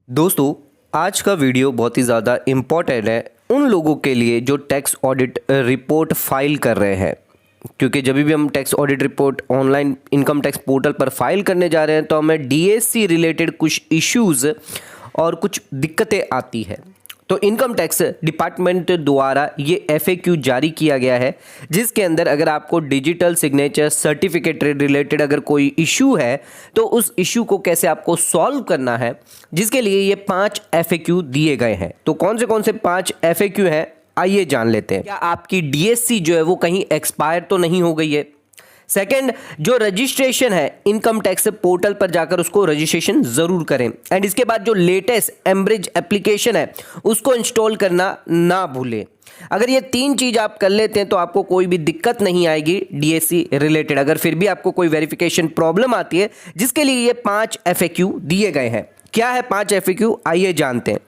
दोस्तों, आज का वीडियो बहुत ही ज़्यादा इम्पॉर्टेंट है उन लोगों के लिए जो टैक्स ऑडिट रिपोर्ट फाइल कर रहे हैं। क्योंकि जब भी हम tax audit report online income tax portal पर फाइल करने जा रहे हैं तो हमें डीएससी रिलेटेड कुछ इश्यूज़ और कुछ दिक्कतें आती है। तो इनकम टैक्स डिपार्टमेंट द्वारा ये एफएक्यू जारी किया गया है, जिसके अंदर अगर आपको डिजिटल सिग्नेचर सर्टिफिकेट रिलेटेड अगर कोई इशू है तो उस इशू को कैसे आपको सॉल्व करना है, जिसके लिए ये 5 एफएक्यू दिए गए हैं। तो कौन से 5 एफएक्यू हैं, आइए जान लेते हैं। क्या आपकी डीएससी जो है वो कहीं एक्सपायर तो नहीं हो गई है? सेकंड, जो रजिस्ट्रेशन है इनकम टैक्स पोर्टल पर जाकर उसको रजिस्ट्रेशन जरूर करें। एंड इसके बाद जो लेटेस्ट एम्ब्रिज एप्लीकेशन है उसको इंस्टॉल करना ना भूलें। अगर ये 3 चीज आप कर लेते हैं तो आपको कोई भी दिक्कत नहीं आएगी डीएससी रिलेटेड। अगर फिर भी आपको कोई वेरिफिकेशन प्रॉब्लम आती है, जिसके लिए ये 5 एफएक्यू दिए गए हैं। क्या है 5 एफएक्यू, आइए जानते हैं।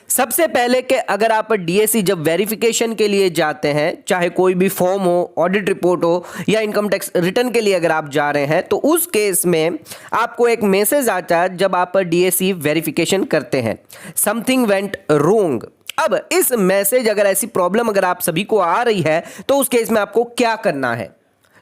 सबसे पहले कि अगर आप डीएससी जब वेरिफिकेशन के लिए जाते हैं, चाहे कोई भी फॉर्म हो, ऑडिट रिपोर्ट हो या इनकम टैक्स रिटर्न के लिए अगर आप जा रहे हैं, तो उस केस में आपको एक मैसेज आता है जब आप डीएससी वेरिफिकेशन करते हैं, समथिंग वेंट रोंग। अब इस मैसेज अगर ऐसी प्रॉब्लम अगर आप सभी को आ रही है तो उस केस में आपको क्या करना है?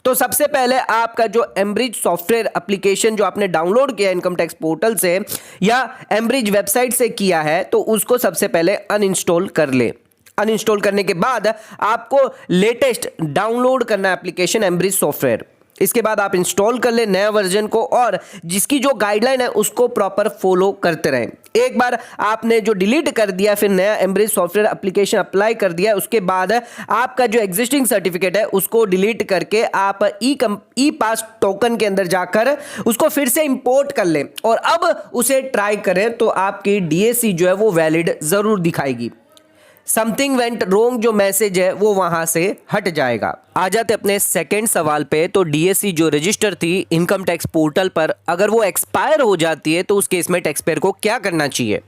तो सबसे पहले आपका जो एम्ब्रिज सॉफ्टवेयर एप्लीकेशन जो आपने डाउनलोड किया इनकम टैक्स पोर्टल से या एम्ब्रिज वेबसाइट से किया है, तो उसको सबसे पहले अनइंस्टॉल कर ले। अनइंस्टॉल करने के बाद आपको लेटेस्ट डाउनलोड करना एप्लीकेशन एम्ब्रिज सॉफ्टवेयर। इसके बाद आप इंस्टॉल कर ले नया वर्जन को और जिसकी जो गाइडलाइन है उसको प्रॉपर फॉलो करते रहें। एक बार आपने जो डिलीट कर दिया, फिर नया एम्ब्रिज सॉफ्टवेयर एप्लीकेशन अप्लाई कर दिया, उसके बाद आपका जो एग्जिस्टिंग सर्टिफिकेट है उसको डिलीट करके आप ई पास टोकन के अंदर जाकर उसको फिर से इंपोर्ट कर लें और अब उसे ट्राई करें तो आपकी डीएससी जो है वो वैलिड जरूर दिखाएगी। समथिंग वेंट रोंग जो मैसेज है वो वहां से हट जाएगा। आ जाते अपने सेकंड सवाल पे। तो डीएससी जो रजिस्टर थी इनकम टैक्स पोर्टल पर, अगर वो एक्सपायर हो जाती है तो उस केस में टैक्स पेयर को क्या करना चाहिए?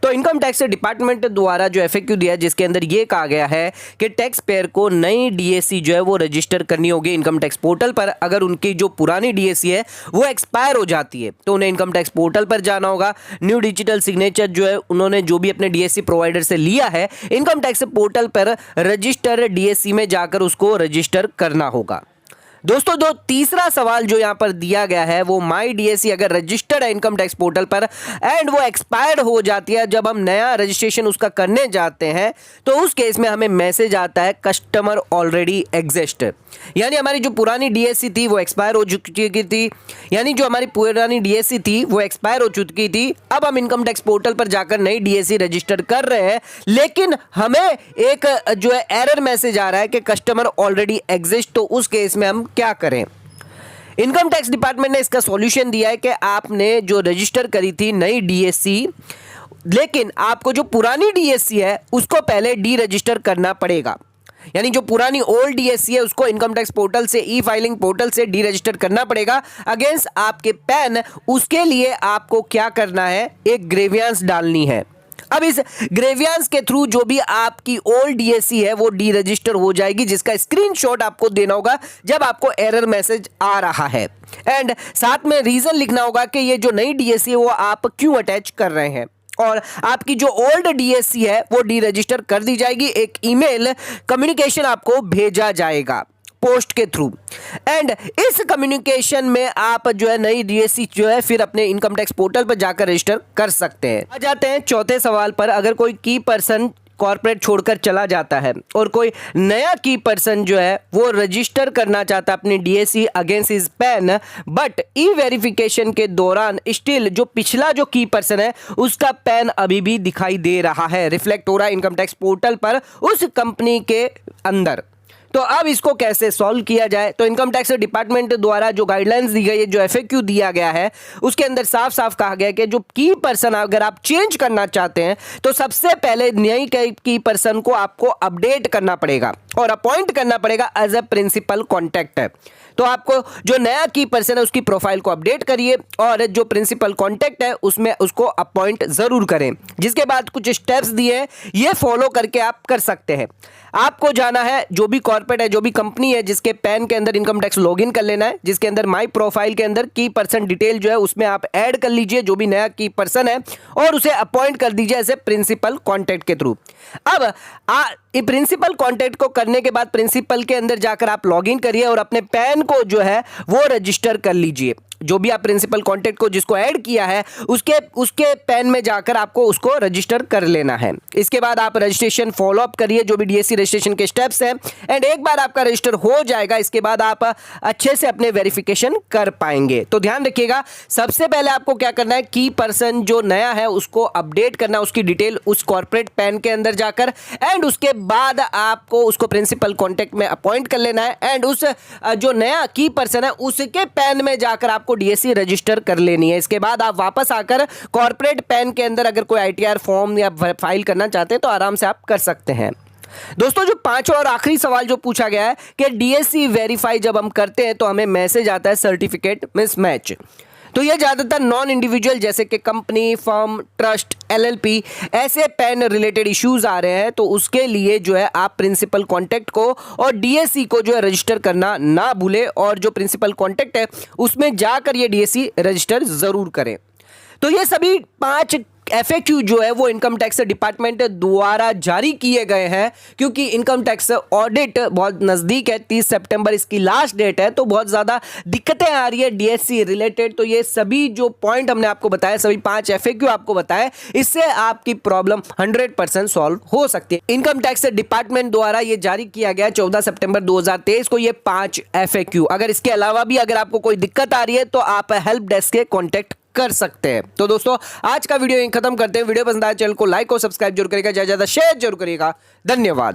तो इनकम टैक्स डिपार्टमेंट द्वारा जो एफएक्यू दिया, जिसके अंदर ये कहा गया है कि टैक्स पेयर को नई डीएससी जो है वो रजिस्टर करनी होगी इनकम टैक्स पोर्टल पर। अगर उनकी जो पुरानी डीएससी है वो एक्सपायर हो जाती है तो उन्हें इनकम टैक्स पोर्टल पर जाना होगा। न्यू डिजिटल सिग्नेचर जो है उन्होंने जो भी अपने डीएससी प्रोवाइडर से लिया है, इनकम टैक्स पोर्टल पर रजिस्टर डीएससी में जाकर उसको रजिस्टर करना होगा। दोस्तों, जो तीसरा सवाल जो यहां पर दिया गया है वो माई डीएससी अगर रजिस्टर्ड है इनकम टैक्स पोर्टल पर एंड वो एक्सपायर्ड हो जाती है, जब हम नया रजिस्ट्रेशन उसका करने जाते हैं तो उस केस में हमें मैसेज आता है कस्टमर ऑलरेडी एग्जिस्ट। यानी हमारी जो पुरानी डीएससी थी वो एक्सपायर हो चुकी थी, यानी जो हमारी पुरानी डीएससी थी वो एक्सपायर हो चुकी थी। अब हम इनकम टैक्स पोर्टल पर जाकर नई डीएससी रजिस्टर कर रहे हैं, लेकिन हमें एक जो है एरर मैसेज आ रहा है कि कस्टमर ऑलरेडी एग्जिस्ट। तो उस केस में हम क्या करें? इनकम टैक्स डिपार्टमेंट ने इसका सॉल्यूशन दिया है कि आपने जो रजिस्टर करी थी नई डीएससी, लेकिन आपको जो पुरानी डीएससी है उसको पहले डी रजिस्टर करना पड़ेगा। यानी जो पुरानी ओल्ड डीएससी है उसको इनकम टैक्स पोर्टल से ई फाइलिंग पोर्टल से डी रजिस्टर करना पड़ेगा अगेंस्ट आपके पैन। उसके लिए आपको क्या करना है? एक ग्रेवियांस डालनी है। अब इस ग्रेवियांस के थ्रू जो भी आपकी ओल्ड डीएससी है वो डी रजिस्टर हो जाएगी, जिसका स्क्रीनशॉट आपको देना होगा जब आपको एरर मैसेज आ रहा है। एंड साथ में रीजन लिखना होगा कि ये जो नई डीएससी है वो आप क्यों अटैच कर रहे हैं, और आपकी जो ओल्ड डीएससी है वो डी रजिस्टर कर दी जाएगी। एक ईमेल कम्युनिकेशन आपको भेजा जाएगा पोस्ट के थ्रू एंड इस कम्युनिकेशन में आप जो है नई डीएससी जो है फिर अपने इनकम टैक्स पोर्टल पर जाकर रजिस्टर कर सकते हैं। आ जाते हैं चौथे सवाल पर। अगर कोई की पर्सन कॉर्पोरेट छोड़कर चला जाता है और कोई नया की पर्सन जो है वो रजिस्टर करना चाहता है अपनी DSC against his pan, but E verification के दौरान स्टिल जो पिछला जो की पर्सन है उसका पैन अभी भी दिखाई दे रहा है, रिफ्लेक्ट हो रहा है इनकम टैक्स पोर्टल पर उस कंपनी के अंदर। तो अब इसको कैसे सॉल्व किया जाए? तो इनकम टैक्स डिपार्टमेंट द्वारा जो गाइडलाइंस दी गई है, जो एफएक्यू दिया गया है, उसके अंदर साफ साफ कहा गया है कि जो की पर्सन अगर आप चेंज करना चाहते हैं तो सबसे पहले नई की पर्सन को आपको अपडेट करना पड़ेगा और अपॉइंट करना पड़ेगा एज ए प्रिंसिपल कॉन्टैक्ट। तो आपको जो नया की पर्सन है उसकी प्रोफाइल को अपडेट करिए और जो प्रिंसिपल कॉन्टैक्ट है उसमें उसको अपॉइंट जरूर करें। जिसके बाद कुछ स्टेप्स दिए हैं, ये फॉलो करके आप कर सकते हैं। आपको जाना है, जो भी कॉर्पोरेट है, जो भी कंपनी है, जिसके पैन के अंदर इनकम टैक्स लॉगिन कर लेना है, जिसके अंदर माई प्रोफाइल के अंदर की पर्सन डिटेल जो है उसमें आप ऐड कर लीजिए जो भी नया की पर्सन है और उसे अपॉइंट कर दीजिए एज ए प्रिंसिपल कॉन्टैक्ट के थ्रू। अब प्रिंसिपल कॉन्टैक्ट को करने के बाद प्रिंसिपल के अंदर जाकर आप लॉगिन करिए और अपने पैन को जो है वो रजिस्टर कर लीजिए। जो भी आप प्रिंसिपल कॉन्टैक्ट को जिसको ऐड किया है उसके पैन में जाकर आपको उसको रजिस्टर कर लेना है। इसके बाद आप रजिस्ट्रेशन फॉलो अप करिए जो भी डीएससी रजिस्ट्रेशन के स्टेप्स हैं एंड एक बार आपका रजिस्टर हो जाएगा इसके बाद आप अच्छे से अपने वेरिफिकेशन कर पाएंगे। तो ध्यान रखिएगा, सबसे पहले आपको क्या करना है, की पर्सन जो नया है उसको अपडेट करना, उसकी डिटेल उस कॉर्पोरेट पैन के अंदर जाकर एंड उसके बाद आपको उसको प्रिंसिपल कॉन्टैक्ट में अपॉइंट कर लेना है एंड उस जो नया की पर्सन है उसके पैन में जाकर आपको डीएससी रजिस्टर कर लेनी है। इसके बाद आप वापस आकर कॉर्पोरेट पैन के अंदर अगर कोई आईटीआर फॉर्म या फाइल करना चाहते हैं तो आराम से आप कर सकते हैं। दोस्तों, जो पांचवा और आखिरी सवाल जो पूछा गया है कि डीएससी वेरीफाई जब हम करते हैं तो हमें मैसेज आता है सर्टिफिकेट मिसमैच। तो ये ज़्यादातर नॉन इंडिविजुअल जैसे कि कंपनी, फर्म, ट्रस्ट, एलएलपी ऐसे पैन रिलेटेड इश्यूज आ रहे हैं, तो उसके लिए जो है आप प्रिंसिपल कॉन्टैक्ट को और डीएससी को जो है रजिस्टर करना ना भूलें और जो प्रिंसिपल कॉन्टैक्ट है उसमें जाकर ये डीएससी रजिस्टर ज़रूर करें। तो ये सभी 5 FAQ जो है वो इनकम टैक्स डिपार्टमेंट द्वारा जारी किए गए हैं, क्योंकि इनकम टैक्स ऑडिट बहुत नज़दीक है, 30 सितंबर इसकी लास्ट डेट है, तो बहुत ज़्यादा दिक्कतें आ रही है डीएससी रिलेटेड। तो ये सभी जो पॉइंट हमने आपको बताया, सभी 5 FAQ आपको बताए, इससे आपकी प्रॉब्लम 100% सॉल्व हो सकती है। इनकम टैक्स डिपार्टमेंट द्वारा ये जारी किया गया 14 सितंबर 2023 को ये 5 FAQ। अगर इसके अलावा भी अगर आपको कोई दिक्कत आ रही है तो आप हेल्प डेस्क के कॉन्टैक्ट कर सकते हैं। तो दोस्तों, आज का वीडियो यहीं खत्म करते हैं। वीडियो पसंद आए चैनल को लाइक और सब्सक्राइब जरूर करिएगा, ज्यादा शेयर जरूर करिएगा। धन्यवाद।